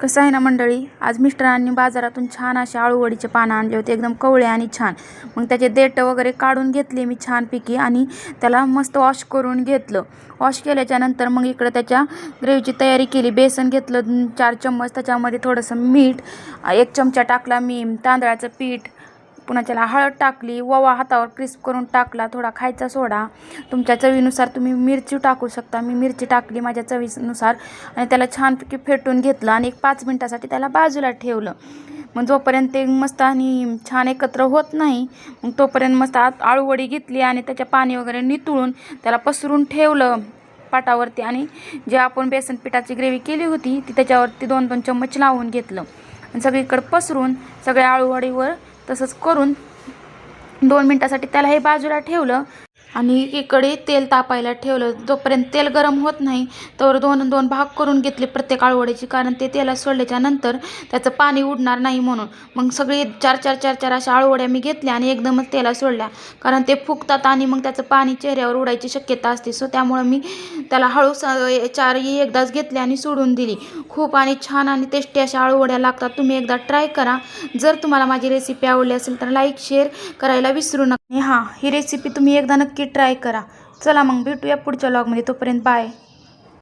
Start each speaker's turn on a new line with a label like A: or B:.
A: कसं आहे ना मंडळी, आज मिस्टरांनी बाजारातून छान असे आळूवडीचे पानं आणले होते, एकदम कवळे आणि छान. मग त्याचे देठं वगैरे काढून घेतले मी छानपैकी आणि त्याला मस्त वॉश करून घेतलं. वॉश केल्याच्यानंतर मग इकडं त्याच्या ग्रेव्हीची तयारी केली. बेसन घेतलं 4 चम्मच, त्याच्यामध्ये थोडंसं मीठ, 1 चमचा टाकला मी तांदळाचं पीठ, पुन्हा त्याला हळद टाकली, ओवा हातावर क्रिस्प करून टाकला, थोडा खायचा सोडा, तुमच्या चवीनुसार तुम्ही मिरची टाकू शकता. मी मिरची टाकली माझ्या चवीनुसार आणि त्याला छानपैकी फेटून घेतलं आणि 5 मिनिटासाठी त्याला बाजूला ठेवलं. मग जोपर्यंत ते मस्त आणि छान एकत्र होत नाही, मग तोपर्यंत मस्त आळूवडी घेतली आणि त्याच्या पाणी वगैरे नितळून त्याला पसरून ठेवलं पाटावरती. आणि जे आपण बेसन पिठाची ग्रेव्ही केली होती ती त्याच्यावरती 2-2 चम्मच लावून घेतलं आणि सगळीकडे पसरून सगळ्या आळूवडीवर तसंच करून 2 मिनिटासाठी त्याला हे बाजूला ठेवलं. आणि एकीकडे तेल तापायला ठेवलं. जोपर्यंत तेल गरम होत नाही तर 2-2 भाग करून घेतले प्रत्येक आळूवडीची, कारण ते तेलात सोडल्याच्या नंतर त्याचं पाणी उडणार नाही म्हणून. मग सगळी 4-4 अशा आळूवड्या मी घेतल्या आणि एकदमच तेलात सोडल्या, कारण ते फुगतात आणि मग त्याचं पाणी चेहऱ्यावर उडायची शक्यता असते. सो त्यामुळं मी त्याला हळू 4ही एकदाच घेतली आणि सोडून दिली. खूप आणि छान आणि टेस्टी अशा आळूवड्या लागतात. तुम्ही एकदा ट्राय करा. जर तुम्हाला माझी रेसिपी आवडली असेल तर लाईक शेअर करायला विसरू नका. ही रेसिपी तुम्ही एकदा नक्की ट्राय करा. चला मग भेटूया पुढच्या व्लॉगमध्ये. तोपर्यंत बाय.